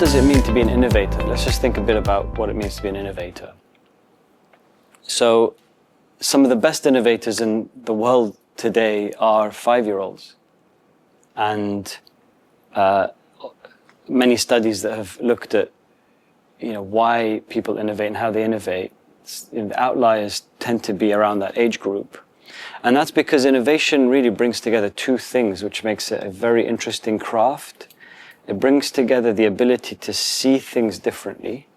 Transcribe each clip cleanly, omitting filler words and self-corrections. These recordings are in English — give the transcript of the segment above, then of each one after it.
does it mean to be an innovator? Let's just think a bit about what it means to be an innovator. So, some of the best innovators in the world today are 5-year-olds. And many studies that have looked at, why people innovate and how they innovate, the outliers tend to be around that age group. And that's because innovation really brings together two things, which makes it a very interesting craft. It brings together the ability to see things differently.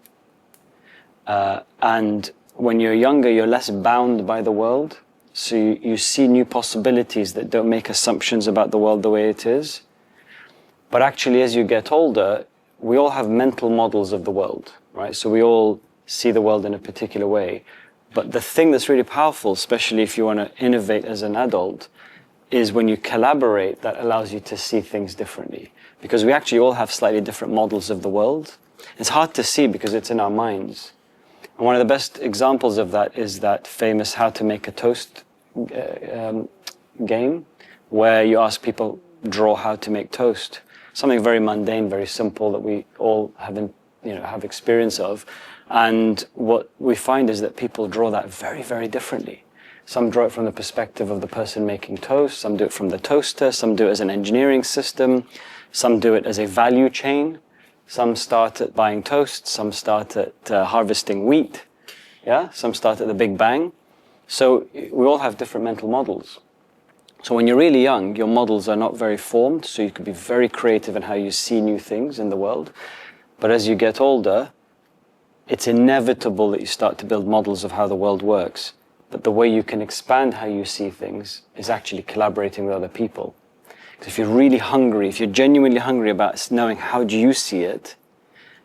And when you're younger, you're less bound by the world. So you see new possibilities that don't make assumptions about the world the way it is. But actually, as you get older, we all have mental models of the world, right? So we all see the world in a particular way. But the thing that's really powerful, especially if you want to innovate as an adult, is when you collaborate, that allows you to see things differently. Because we actually all have slightly different models of the world. It's hard to see because it's in our minds. And one of the best examples of that is that famous How to Make a Toast game, where you ask people, draw how to make toast. Something very mundane, very simple that we all have experience of. And what we find is that people draw that very, very differently. Some draw it from the perspective of the person making toast, some do it from the toaster, some do it as an engineering system, some do it as a value chain, some start at buying toast, some start at harvesting wheat, some start at the Big Bang. So we all have different mental models. So when you're really young, your models are not very formed, so you could be very creative in how you see new things in the world. But as you get older, it's inevitable that you start to build models of how the world works. But the way you can expand how you see things is actually collaborating with other people. Because if you're really hungry, if you're genuinely hungry about knowing how do you see it,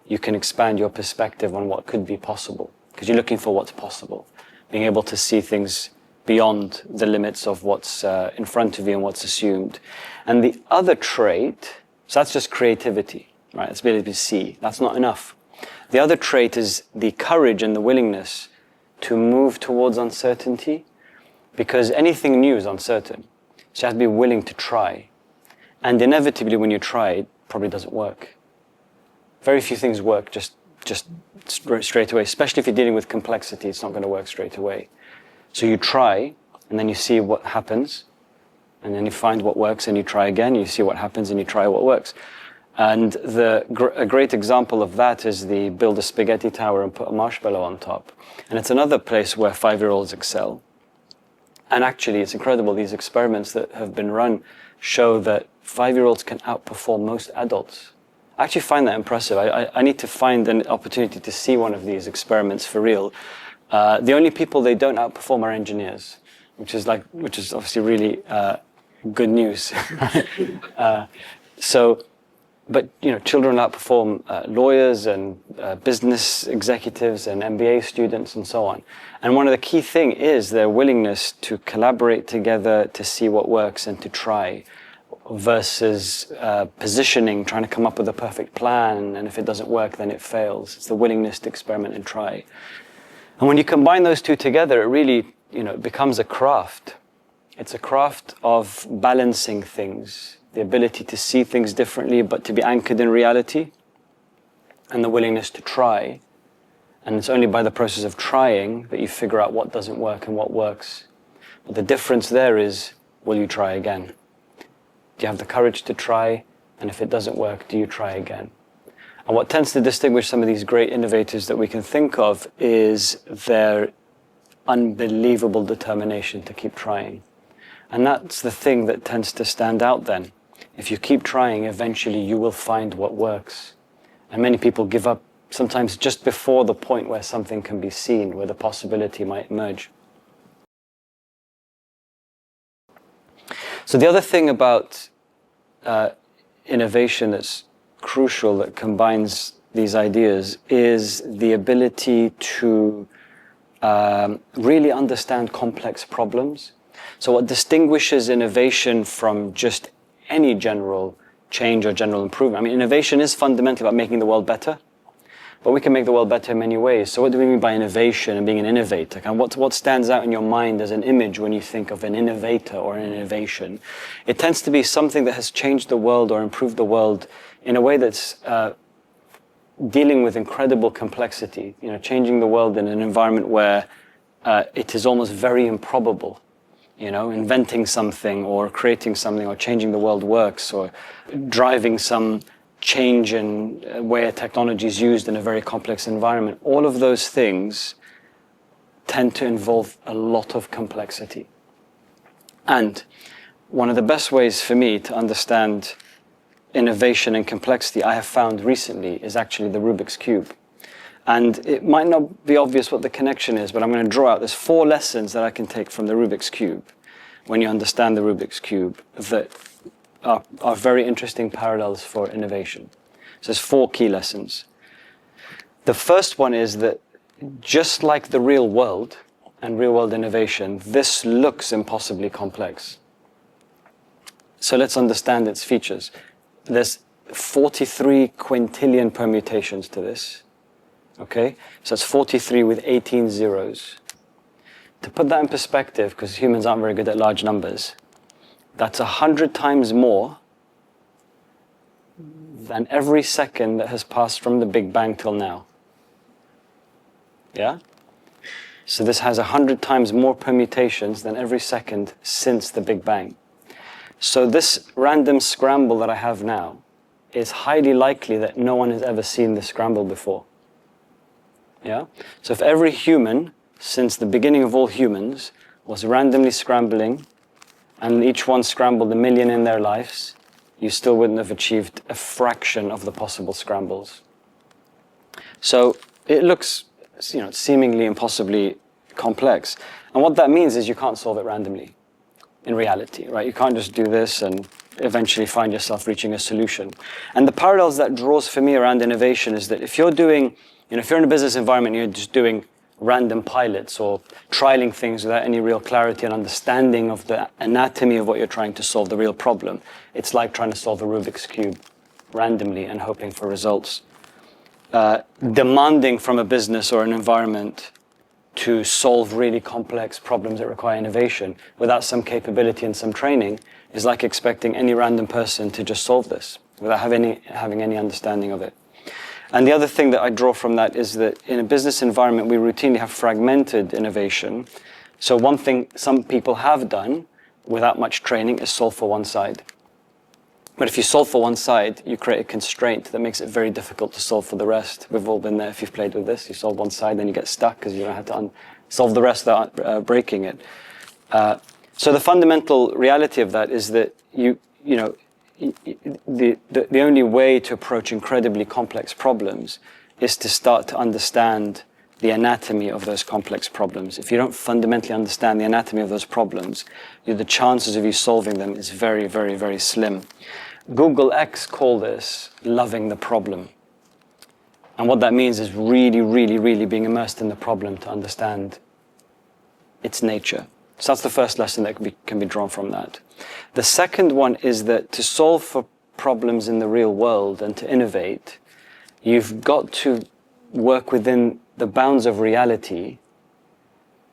you can expand your perspective on what could be possible. Because you're looking for what's possible. Being able to see things beyond the limits of what's in front of you and what's assumed. And the other trait, so that's just creativity, right? It's ability to see. That's not enough. The other trait is the courage and the willingness to move towards uncertainty, because anything new is uncertain. So you have to be willing to try. And inevitably when you try, it probably doesn't work. Very few things work just straight away, especially if you're dealing with complexity, it's not going to work straight away. So you try, and then you see what happens, and then you find what works, and you try again, you see what happens, and you try what works. And a great example of that is the build a spaghetti tower and put a marshmallow on top. And it's another place where 5-year-olds excel. And actually, it's incredible, these experiments that have been run show that 5-year-olds can outperform most adults. I actually find that impressive. I need to find an opportunity to see one of these experiments for real. The only people they don't outperform are engineers, which is obviously really good news. But children outperform lawyers and business executives and MBA students and so on. And one of the key things is their willingness to collaborate together to see what works and to try, versus positioning, trying to come up with a perfect plan, and if it doesn't work, then it fails. It's the willingness to experiment and try. And when you combine those two together, it really, it becomes a craft. It's a craft of balancing things. The ability to see things differently, but to be anchored in reality, and the willingness to try. And it's only by the process of trying that you figure out what doesn't work and what works. But the difference there is, will you try again? Do you have the courage to try? And if it doesn't work, do you try again? And what tends to distinguish some of these great innovators that we can think of is their unbelievable determination to keep trying. And that's the thing that tends to stand out then. If you keep trying, eventually you will find what works. And many people give up sometimes just before the point where something can be seen, where the possibility might emerge. So the other thing about innovation that's crucial, that combines these ideas, is the ability to really understand complex problems. So what distinguishes innovation from just any general change or general improvement? I mean, innovation is fundamentally about making the world better, but we can make the world better in many ways. So what do we mean by innovation and being an innovator? And what stands out in your mind as an image when you think of an innovator or an innovation? It tends to be something that has changed the world or improved the world in a way that's dealing with incredible complexity, changing the world in an environment where it is almost very improbable, inventing something or creating something or changing the world works or driving some change in where technology is used in a very complex environment. All of those things tend to involve a lot of complexity. And one of the best ways for me to understand innovation and complexity I have found recently is actually the Rubik's Cube. And it might not be obvious what the connection is, but I'm going to draw out. There's 4 lessons that I can take from the Rubik's Cube when you understand the Rubik's Cube that are very interesting parallels for innovation. So there's 4 key lessons. The first one is that just like the real world and real world innovation, this looks impossibly complex. So let's understand its features. There's 43 quintillion permutations to this. Okay, so it's 43 with 18 zeros. To put that in perspective, because humans aren't very good at large numbers, that's 100 times more than every second that has passed from the Big Bang till now. Yeah? So this has 100 times more permutations than every second since the Big Bang. So this random scramble that I have now is highly likely that no one has ever seen this scramble before. Yeah? So if every human, since the beginning of all humans, was randomly scrambling, and each one scrambled 1 million in their lives, you still wouldn't have achieved a fraction of the possible scrambles. So it looks, seemingly impossibly complex. And what that means is you can't solve it randomly in reality, right? You can't just do this and eventually find yourself reaching a solution. And the parallels that draws for me around innovation is that if you're doing, if you're in a business environment, you're just doing random pilots or trialing things without any real clarity and understanding of the anatomy of what you're trying to solve, the real problem. It's like trying to solve a Rubik's Cube randomly and hoping for results. Demanding from a business or an environment to solve really complex problems that require innovation without some capability and some training is like expecting any random person to just solve this without having any understanding of it. And the other thing that I draw from that is that in a business environment, we routinely have fragmented innovation. So one thing some people have done without much training is solve for one side. But if you solve for one side, you create a constraint that makes it very difficult to solve for the rest. We've all been there if you've played with this. You solve one side, then you get stuck because you don't have to solve the rest without breaking it. So the fundamental reality of that is that the only way to approach incredibly complex problems is to start to understand the anatomy of those complex problems. If you don't fundamentally understand the anatomy of those problems, the chances of you solving them is very, very, very slim. Google X call this loving the problem. And what that means is really, really, really being immersed in the problem to understand its nature. So that's the first lesson that can be drawn from that. The second one is that to solve for problems in the real world and to innovate, you've got to work within the bounds of reality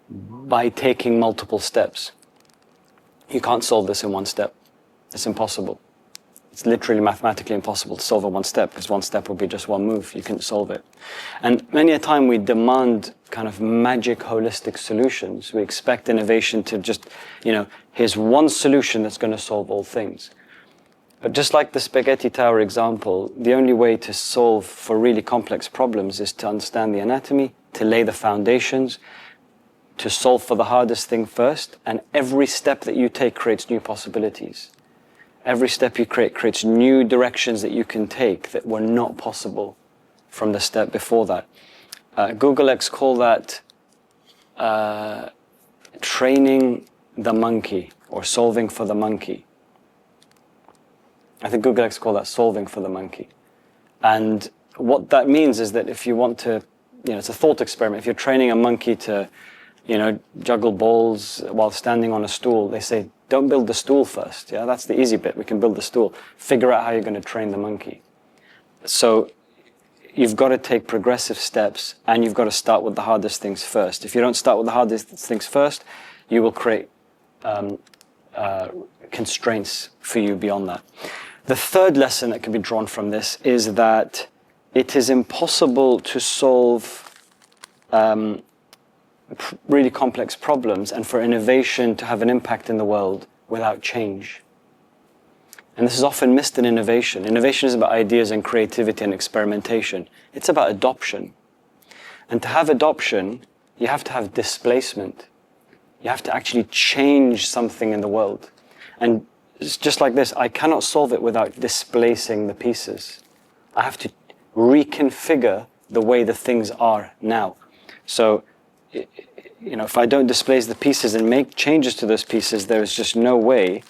by taking multiple steps. You can't solve this in one step. It's impossible. It's literally mathematically impossible to solve in one step because one step would be just one move. You couldn't solve it. And many a time we demand kind of magic holistic solutions. We expect innovation to just, here's one solution that's going to solve all things. But just like the spaghetti tower example, the only way to solve for really complex problems is to understand the anatomy, to lay the foundations, to solve for the hardest thing first, and every step that you take creates new possibilities. Every step you create creates new directions that you can take that were not possible from the step before that. Google X call that training the monkey or solving for the monkey. I think Google X call that solving for the monkey. And what that means is that if you want to, it's a thought experiment. If you're training a monkey to, juggle balls while standing on a stool, they say, don't build the stool first. Yeah, that's the easy bit. We can build the stool. Figure out how you're going to train the monkey. So you've got to take progressive steps and you've got to start with the hardest things first. If you don't start with the hardest things first, you will create constraints for you beyond that. The third lesson that can be drawn from this is that it is impossible to solve really complex problems and for innovation to have an impact in the world without change. And this is often missed in innovation. Innovation is about ideas and creativity and experimentation. It's about adoption. And to have adoption, you have to have displacement. You have to actually change something in the world. And it's just like this, I cannot solve it without displacing the pieces. I have to reconfigure the way the things are now. So, if I don't displace the pieces and make changes to those pieces, there is just no way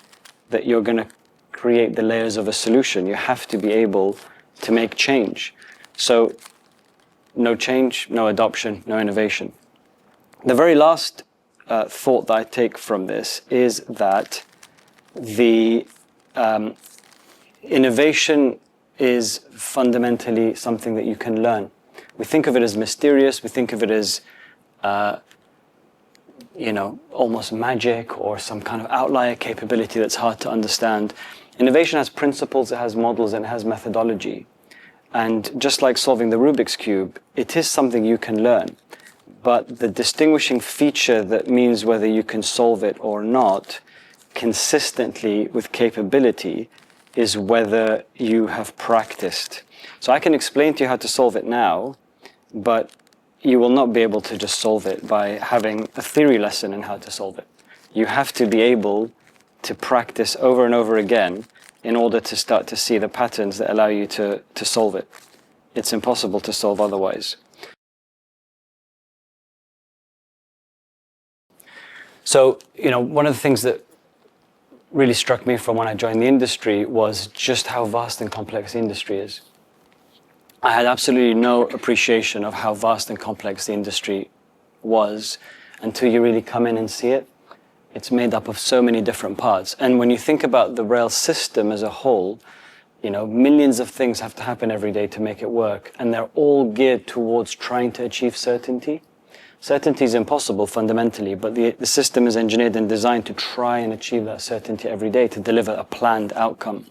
that you're going to create the layers of a solution. You have to be able to make change. So, no change, no adoption, no innovation. The very last thought that I take from this is that the innovation is fundamentally something that you can learn. We think of it as mysterious, we think of it as almost magic or some kind of outlier capability that's hard to understand. Innovation has principles, it has models, and it has methodology. And just like solving the Rubik's Cube, it is something you can learn. But the distinguishing feature that means whether you can solve it or not consistently with capability is whether you have practiced. So I can explain to you how to solve it now, but you will not be able to just solve it by having a theory lesson in how to solve it. You have to be able to practice over and over again in order to start to see the patterns that allow you to solve it. It's impossible to solve otherwise. So, one of the things that really struck me from when I joined the industry was just how vast and complex the industry is. I had absolutely no appreciation of how vast and complex the industry was until you really come in and see it. It's made up of so many different parts. And when you think about the rail system as a whole, millions of things have to happen every day to make it work. And they're all geared towards trying to achieve certainty. Certainty is impossible fundamentally, but the system is engineered and designed to try and achieve that certainty every day, to deliver a planned outcome.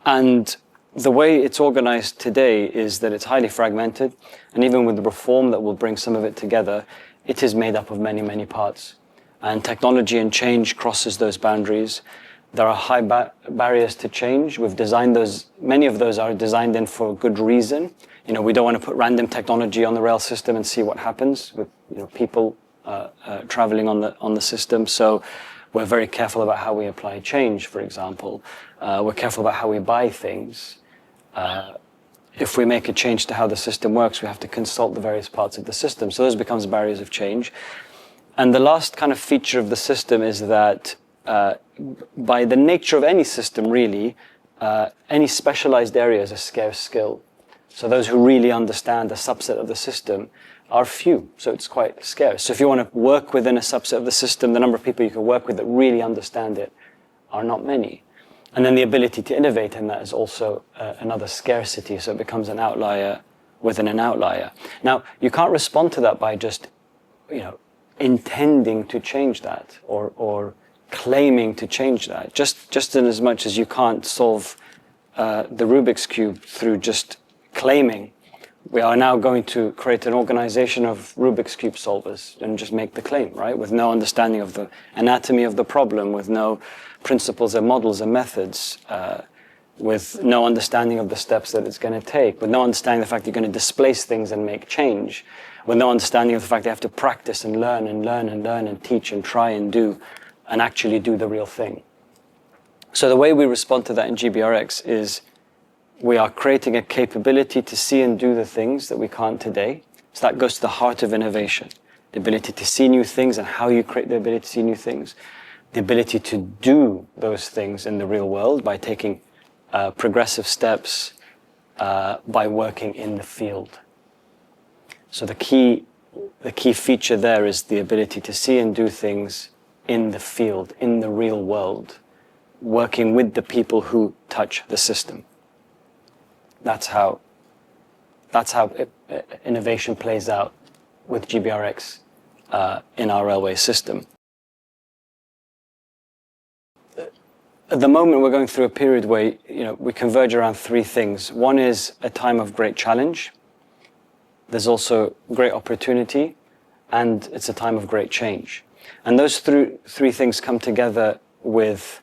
And the way it's organized today is that it's highly fragmented, and even with the reform that will bring some of it together, it is made up of many, many parts. And technology and change crosses those boundaries. There are high barriers to change. We've designed those, many of those are designed in for good reason. We don't want to put random technology on the rail system and see what happens with people traveling on the system. So we're very careful about how we apply change, for example. We're careful about how we buy things. If we make a change to how the system works, we have to consult the various parts of the system. So those becomes barriers of change. And the last kind of feature of the system is that by the nature of any system, really, any specialized area is a scarce skill. So those who really understand a subset of the system are few, so it's quite scarce. So if you want to work within a subset of the system, the number of people you can work with that really understand it are not many. And then the ability to innovate in that is also another scarcity, so it becomes an outlier within an outlier. Now, you can't respond to that by just, intending to change that or claiming to change that. Just in as much as you can't solve the Rubik's Cube through just claiming. We are now going to create an organization of Rubik's Cube solvers and just make the claim, right? With no understanding of the anatomy of the problem, with no principles and models and methods, with no understanding of the steps that it's going to take, with no understanding of the fact you're going to displace things and make change, with no understanding of the fact you have to practice and learn and learn and learn and teach and try and do and actually do the real thing. So the way we respond to that in GBRX is we are creating a capability to see and do the things that we can't today. So that goes to the heart of innovation. The ability to see new things and how you create the ability to see new things. The ability to do those things in the real world by taking progressive steps, by working in the field. So the key feature there is the ability to see and do things in the field, in the real world, working with the people who touch the system. That's how innovation plays out with GBRX in our railway system. at the moment, we're going through a period where, we converge around three things. One is a time of great challenge. There's also great opportunity, and it's a time of great change. And those three things come together with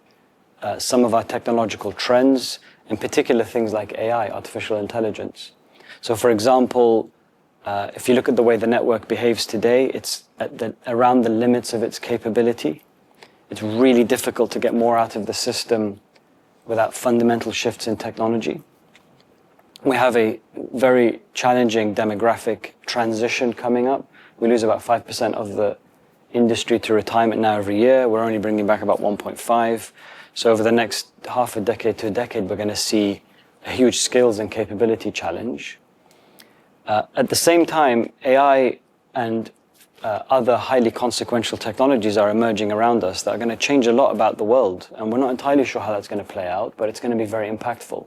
some of our technological trends, in particular things like AI, artificial intelligence. So, for example, if you look at the way the network behaves today, it's around the limits of its capability. It's really difficult to get more out of the system without fundamental shifts in technology. We have a very challenging demographic transition coming up. We lose about 5% of the industry to retirement now every year. We're only bringing back about 1.5. So over the next half a decade to a decade, we're going to see a huge skills and capability challenge. At the same time, AI and other highly consequential technologies are emerging around us that are going to change a lot about the world. And we're not entirely sure how that's going to play out, but it's going to be very impactful.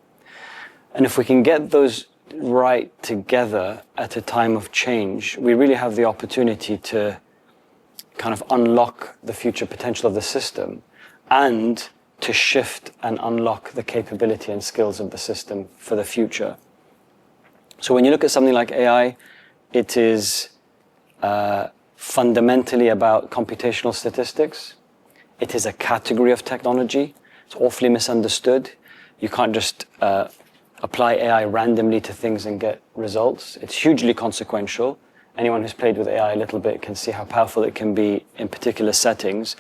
And if we can get those right together at a time of change, we really have the opportunity to kind of unlock the future potential of the system and to shift and unlock the capability and skills of the system for the future. So when you look at something like AI, it is fundamentally about computational statistics. It is a category of technology. It's awfully misunderstood. You can't just apply AI randomly to things and get results. It's hugely consequential. Anyone who's played with AI a little bit can see how powerful it can be in particular settings.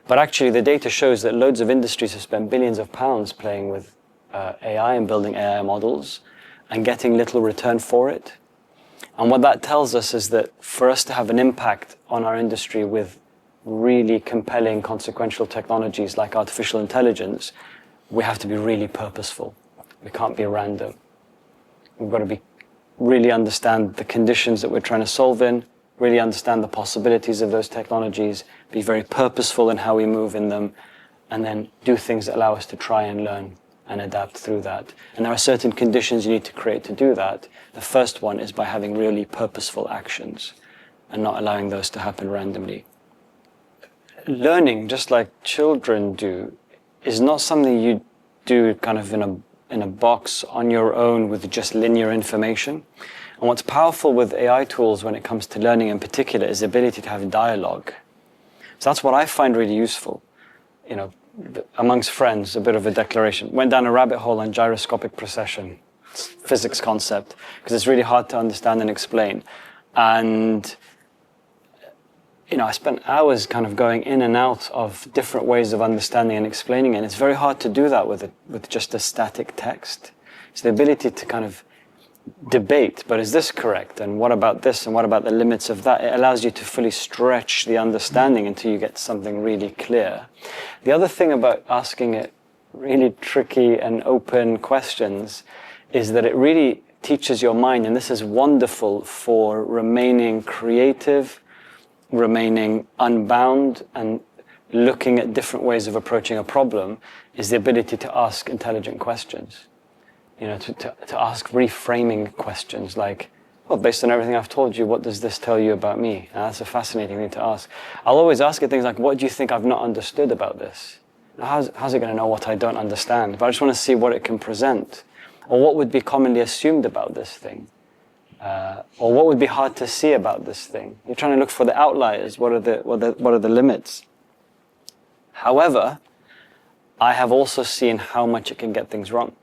But actually, the data shows that loads of industries have spent billions of pounds playing with AI and building AI models and getting little return for it. And what that tells us is that for us to have an impact on our industry with really compelling consequential technologies like artificial intelligence, we have to be really purposeful. We can't be random. We've got to really understand the conditions that we're trying to solve in, really understand the possibilities of those technologies, be very purposeful in how we move in them, and then do things that allow us to try and learn and adapt through that. And there are certain conditions you need to create to do that. The first one is by having really purposeful actions and not allowing those to happen randomly. Learning, just like children do, is not something you do kind of in a box on your own with just linear information. And what's powerful with AI tools when it comes to learning in particular is the ability to have dialogue. So that's what I find really useful. Amongst friends, a bit of a declaration. Went down a rabbit hole on gyroscopic precession, physics concept, because it's really hard to understand and explain. And I spent hours kind of going in and out of different ways of understanding and explaining it. And it's very hard to do that with just a static text. It's the ability to kind of debate, but is this correct? And what about this? And what about the limits of that? It allows you to fully stretch the understanding until you get something really clear. The other thing about asking it really tricky and open questions is that it really teaches your mind, and this is wonderful for remaining creative, remaining unbound, and looking at different ways of approaching a problem, is the ability to ask intelligent questions. To ask reframing questions like, well, based on everything I've told you, what does this tell you about me? And that's a fascinating thing to ask. I'll always ask it things like, what do you think I've not understood about this? Now, how's it going to know what I don't understand? But I just want to see what it can present. Or what would be commonly assumed about this thing? Or what would be hard to see about this thing? You're trying to look for the outliers. What are the limits? However, I have also seen how much it can get things wrong.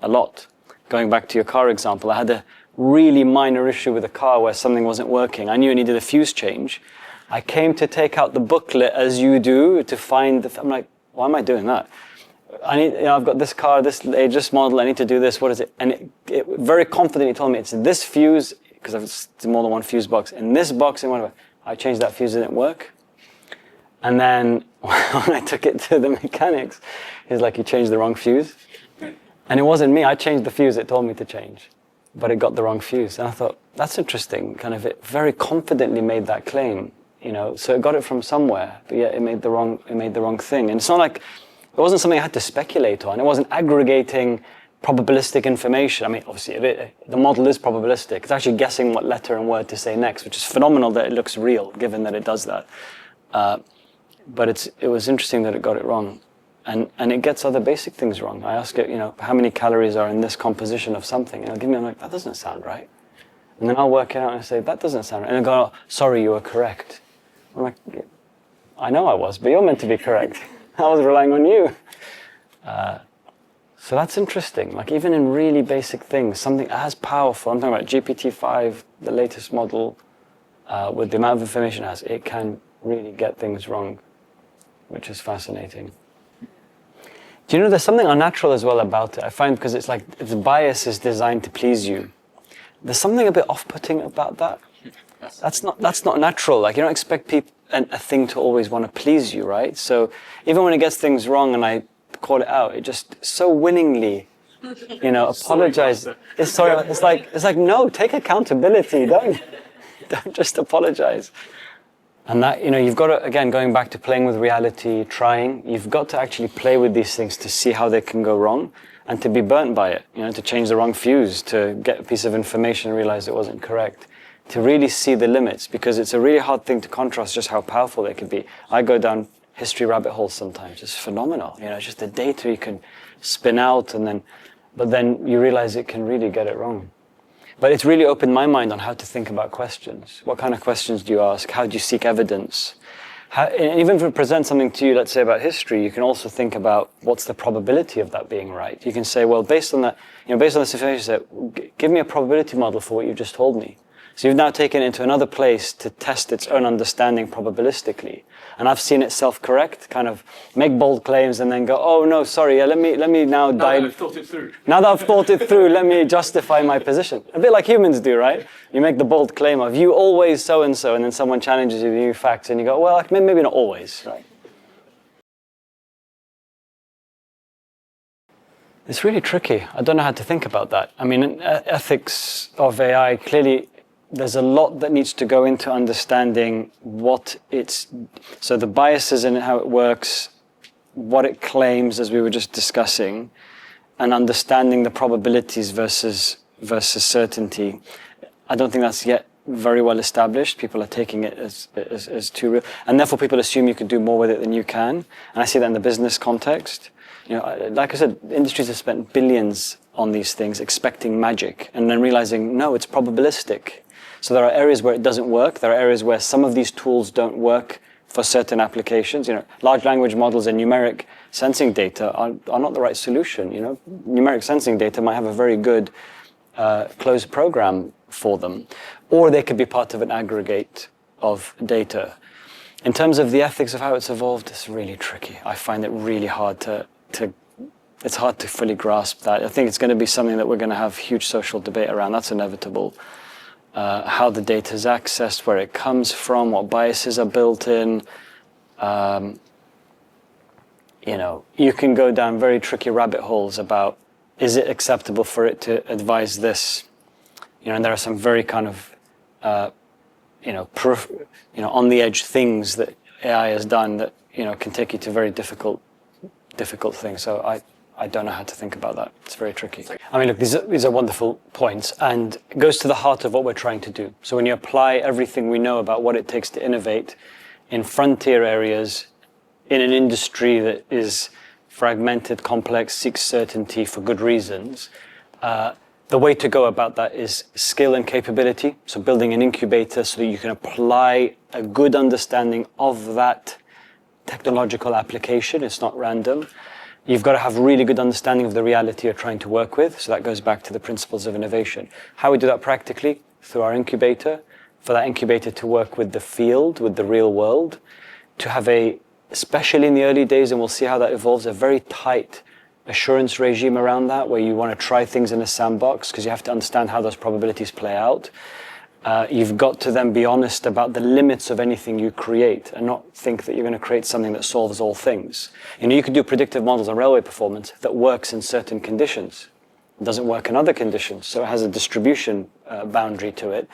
A lot. Going back to your car example, I had a really minor issue with a car where something wasn't working. I knew it needed a fuse change. I came to take out the booklet as you do to find I'm like, why am I doing that? I've got this car, this model, I need to do this, what is it? And it very confidently told me it's this fuse, because it's more than one fuse box, in this box, and whatever. I changed that fuse, it didn't work. And then when I took it to the mechanics, he's like, you changed the wrong fuse. And it wasn't me, I changed the fuse it told me to change, but it got the wrong fuse. And I thought, that's interesting, kind of it very confidently made that claim, so it got it from somewhere, but yet it made the wrong thing. And it's not like, it wasn't something I had to speculate on, it wasn't aggregating probabilistic information. I mean, obviously, the model is probabilistic, it's actually guessing what letter and word to say next, which is phenomenal that it looks real, given that it does that. But it was interesting that it got it wrong. And it gets other basic things wrong. I ask it, how many calories are in this composition of something? And it'll give me, I'm like, that doesn't sound right. And then I'll work it out and I say, that doesn't sound right. And it'll go, oh, sorry, you were correct. I'm like, I know I was, but you're meant to be correct. I was relying on you. So that's interesting. Like even in really basic things, something as powerful, I'm talking about GPT-5, the latest model, with the amount of information it has, it can really get things wrong, which is fascinating. Do you know there's something unnatural as well about it? I find because it's like its bias is designed to please you. There's something a bit off-putting about that. That's not natural. Like you don't expect a thing to always want to please you, right? So even when it gets things wrong and I call it out, it just so winningly, apologize. It's like no, take accountability. Don't just apologize. And that, you've got to, again, going back to playing with reality, trying, you've got to actually play with these things to see how they can go wrong and to be burnt by it, to change the wrong fuse, to get a piece of information and realize it wasn't correct, to really see the limits, because it's a really hard thing to contrast just how powerful they could be. I go down history rabbit holes sometimes, it's phenomenal, just the data you can spin out but then you realize it can really get it wrong. But it's really opened my mind on how to think about questions. What kind of questions do you ask? How do you seek evidence? And even if we present something to you, let's say about history, you can also think about what's the probability of that being right. You can say, well, based on that, based on this information, give me a probability model for what you just told me. So you've now taken it into another place to test its own understanding probabilistically. And I've seen it self-correct, kind of make bold claims and then go, oh no, sorry, let me now dive. Now that I've thought it through. Now that I've thought it through, let me justify my position. A bit like humans do, right? You make the bold claim of, you always so-and-so, and then someone challenges you with new facts and you go, well, maybe not always, right? It's really tricky. I don't know how to think about that. I mean, ethics of AI, clearly, there's a lot that needs to go into understanding so the biases in how it works, what it claims, as we were just discussing, and understanding the probabilities versus certainty. I don't think that's yet very well established. People are taking it as too real, and therefore people assume you can do more with it than you can. And I see that in the business context. Like I said, industries have spent billions on these things, expecting magic, and then realizing, no, it's probabilistic. So there are areas where it doesn't work. There are areas where some of these tools don't work for certain applications. Large language models and numeric sensing data are not the right solution. Numeric sensing data might have a very good closed program for them, or they could be part of an aggregate of data. In terms of the ethics of how it's evolved, it's really tricky. I find it really hard it's hard to fully grasp that. I think it's going to be something that we're going to have huge social debate around. That's inevitable. How the data is accessed, where it comes from, what biases are built in. You can go down very tricky rabbit holes about, is it acceptable for it to advise this? And there are some very kind of, on the edge things that AI has done that, can take you to very difficult things. So I don't know how to think about that. It's very tricky. I mean, look, these are wonderful points, and it goes to the heart of what we're trying to do. So when you apply everything we know about what it takes to innovate in frontier areas, in an industry that is fragmented, complex, seeks certainty for good reasons, the way to go about that is skill and capability. So building an incubator so that you can apply a good understanding of that technological application. It's not random. You've got to have really good understanding of the reality you're trying to work with. So that goes back to the principles of innovation. How we do that practically? Through our incubator. For that incubator to work with the field, with the real world. To have especially in the early days, and we'll see how that evolves, a very tight assurance regime around that, where you want to try things in a sandbox, because you have to understand how those probabilities play out. You've got to then be honest about the limits of anything you create and not think that you're going to create something that solves all things. You could do predictive models on railway performance that works in certain conditions. It doesn't work in other conditions, so it has a distribution boundary to it.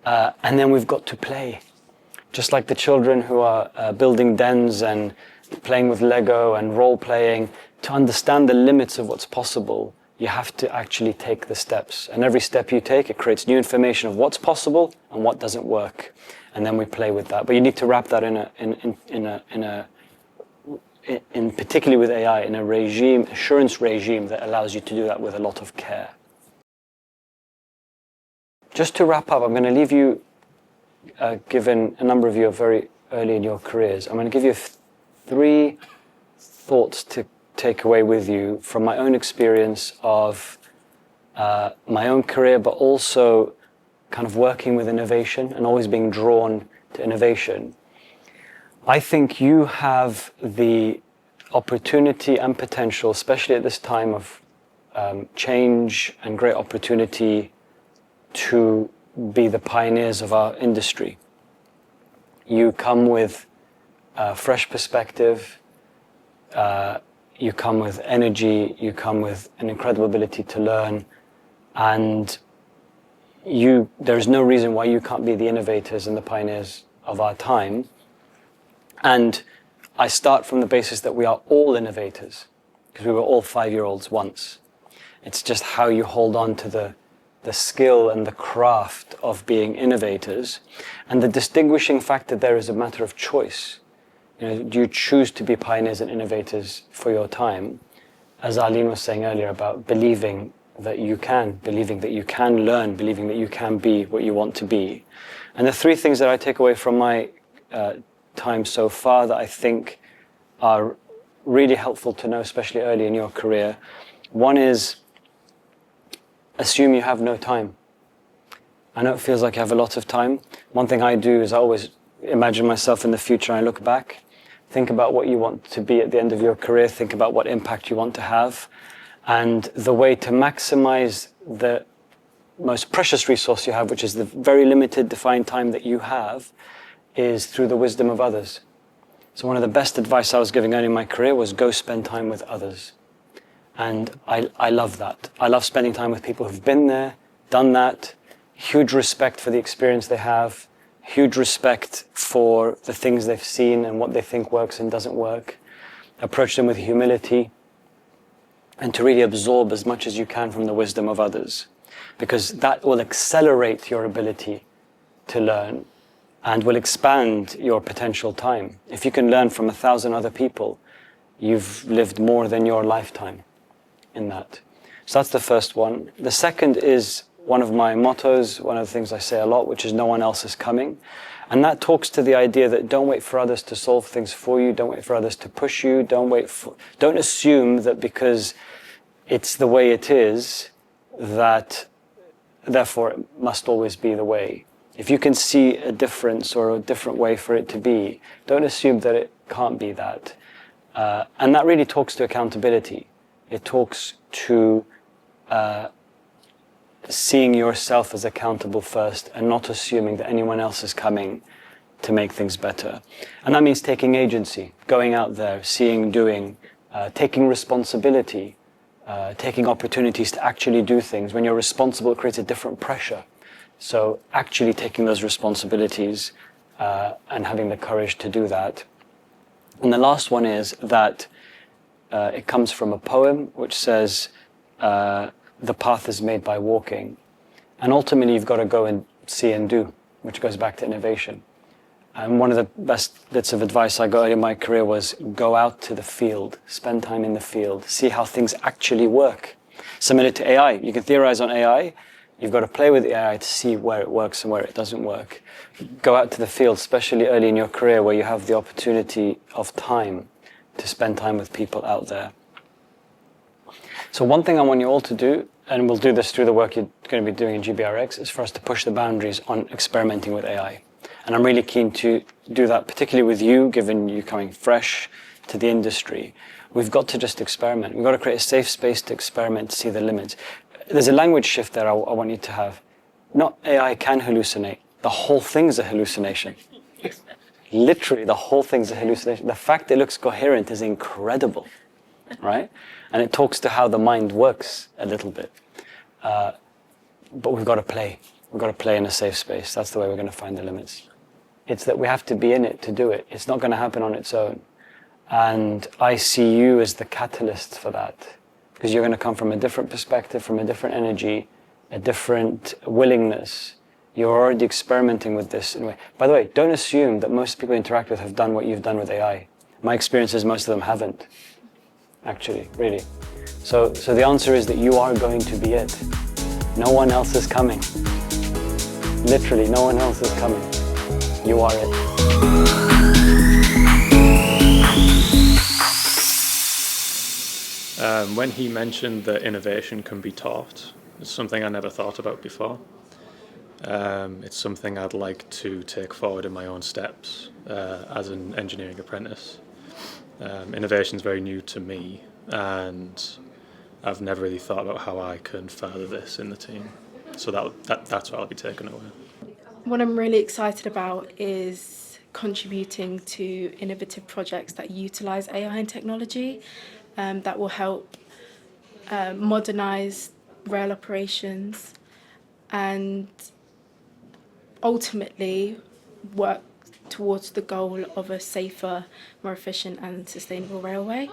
And then we've got to play. Just like the children who are building dens and playing with Lego and role-playing, to understand the limits of what's possible, you have to actually take the steps. And every step you take, it creates new information of what's possible and what doesn't work. And then we play with that. But you need to wrap that in in particularly with AI, in a regime, assurance regime that allows you to do that with a lot of care. Just to wrap up, I'm going to leave you, given a number of you are very early in your careers, I'm going to give you 3 thoughts to take away with you from my own experience of my own career, but also kind of working with innovation and always being drawn to innovation. I think you have the opportunity and potential, especially at this time of change and great opportunity, to be the pioneers of our industry. You come with a fresh perspective, you come with energy, you come with an incredible ability to learn, and there's no reason why you can't be the innovators and the pioneers of our time. And I start from the basis that we are all innovators, because we were all 5-year-olds once. It's just how you hold on to the skill and the craft of being innovators. And the distinguishing factor there is a matter of choice. Do you choose to be pioneers and innovators for your time? As Arlene was saying earlier about believing that you can learn, believing that you can be what you want to be. And the 3 things that I take away from my time so far that I think are really helpful to know, especially early in your career. One is, assume you have no time. I know it feels like you have a lot of time. One thing I do is I always imagine myself in the future. I look back, think about what you want to be at the end of your career, think about what impact you want to have. And the way to maximize the most precious resource you have, which is the very limited defined time that you have, is through the wisdom of others. So one of the best advice I was giving early in my career was go spend time with others. And I love that. I love spending time with people who've been there, done that, huge respect for the experience they have, huge respect for the things they've seen and what they think works and doesn't work. Approach them with humility and to really absorb as much as you can from the wisdom of others, because that will accelerate your ability to learn and will expand your potential time. If you can learn from 1,000 other people, you've lived more than your lifetime in that. So that's the first one. The second is one of my mottos, one of the things I say a lot, which is no one else is coming. And that talks to the idea that don't wait for others to solve things for you, don't wait for others to push you, don't assume that because it's the way it is, that therefore it must always be the way. If you can see a difference or a different way for it to be, don't assume that it can't be that. And that really talks to accountability. It talks to seeing yourself as accountable first and not assuming that anyone else is coming to make things better. And that means taking agency, going out there, seeing, doing, taking responsibility, taking opportunities to actually do things. When you're responsible, it creates a different pressure. So actually taking those responsibilities and having the courage to do that. And the last one is that it comes from a poem which says, the path is made by walking. And ultimately you've got to go and see and do, which goes back to innovation. And one of the best bits of advice I got in my career was go out to the field, spend time in the field, see how things actually work. Similar to AI, you can theorize on AI, you've got to play with the AI to see where it works and where it doesn't work. Go out to the field, especially early in your career where you have the opportunity of time to spend time with people out there. So one thing I want you all to do, and we'll do this through the work you're going to be doing in GBRX, is for us to push the boundaries on experimenting with AI. And I'm really keen to do that, particularly with you, given you coming fresh to the industry. We've got to just experiment. We've got to create a safe space to experiment, to see the limits. There's a language shift there I want you to have. Not AI can hallucinate. The whole thing's a hallucination. Literally, the whole thing's a hallucination. The fact it looks coherent is incredible, right? And it talks to how the mind works a little bit. But we've got to play. We've got to play in a safe space. That's the way we're going to find the limits. It's that we have to be in it to do it. It's not going to happen on its own. And I see you as the catalyst for that. Because you're going to come from a different perspective, from a different energy, a different willingness. You're already experimenting with this in a way. By the way, don't assume that most people you interact with have done what you've done with AI. My experience is most of them haven't, actually, really. So the answer is that you are going to be it. No one else is coming. Literally, no one else is coming. You are it. When he mentioned that innovation can be taught, it's something I never thought about before. It's something I'd like to take forward in my own steps as an engineering apprentice. Innovation is very new to me, and I've never really thought about how I can further this in the team. So that's what I'll be taking away. What I'm really excited about is contributing to innovative projects that utilise AI and technology that will help modernise rail operations and ultimately work towards the goal of a safer, more efficient and sustainable railway.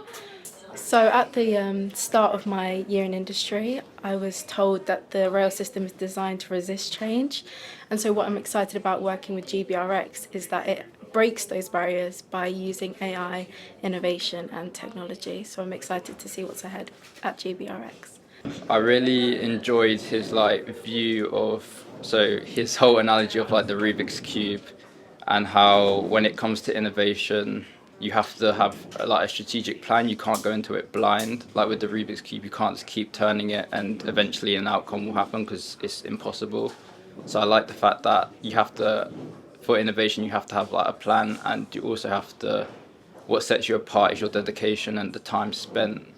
So at the start of my year in industry, I was told that the rail system is designed to resist change. And so what I'm excited about working with GBRX is that it breaks those barriers by using AI, innovation and technology. So I'm excited to see what's ahead at GBRX. I really enjoyed his view of, so his whole analogy of the Rubik's Cube, and how when it comes to innovation, you have to have a strategic plan. You can't go into it blind. Like with the Rubik's Cube, you can't just keep turning it and eventually an outcome will happen because it's impossible. So I like the fact that you have to, for innovation, you have to have a plan, and you also have to, what sets you apart is your dedication, and the time spent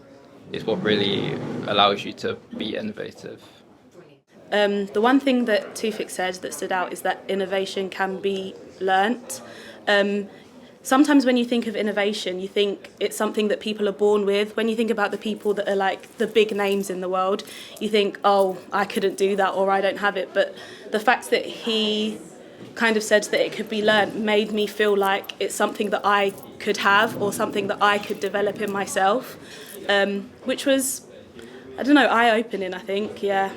is what really allows you to be innovative. The one thing that Toufic said that stood out is that innovation can be learnt. Sometimes when you think of innovation, you think it's something that people are born with. When you think about the people that are the big names in the world, you think, oh, I couldn't do that, or I don't have it. But the fact that he kind of said that it could be learnt made me feel like it's something that I could have, or something that I could develop in myself, which was, I don't know, eye-opening, I think, yeah.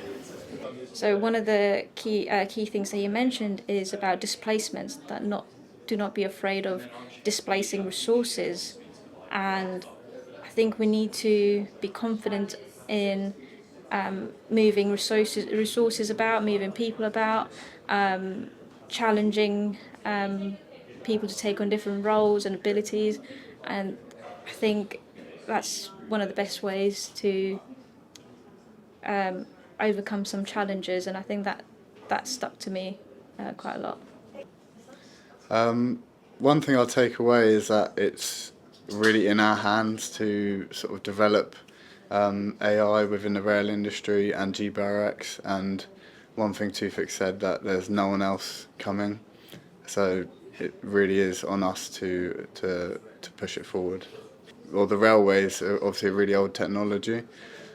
So one of the key things that you mentioned is about displacements, that do not be afraid of displacing resources. And I think we need to be confident in moving resources about, moving people about, challenging people to take on different roles and abilities. And I think that's one of the best ways to overcome some challenges, and I think that stuck to me quite a lot. One thing I'll take away is that it's really in our hands to sort of develop AI within the rail industry and GBRX, and one thing Toufic said, that there's no one else coming, so it really is on us to push it forward. Well, the railways are obviously a really old technology,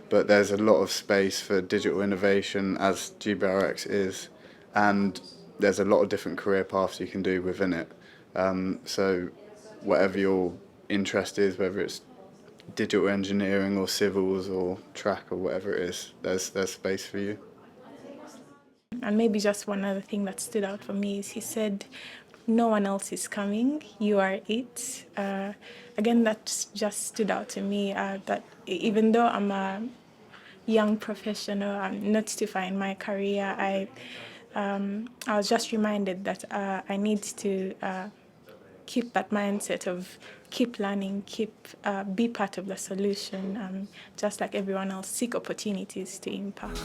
but there's a lot of space for digital innovation, as GBRX is, and there's a lot of different career paths you can do within it. So whatever your interest is, whether it's digital engineering or civils or track or whatever it is, there's space for you. And maybe just one other thing that stood out for me is he said, no one else is coming, you are it. Again, that just stood out to me, that even though I'm a young professional, I'm not too far in my career, I was just reminded that I need to keep that mindset of keep learning, be part of the solution, just like everyone else, seek opportunities to impact.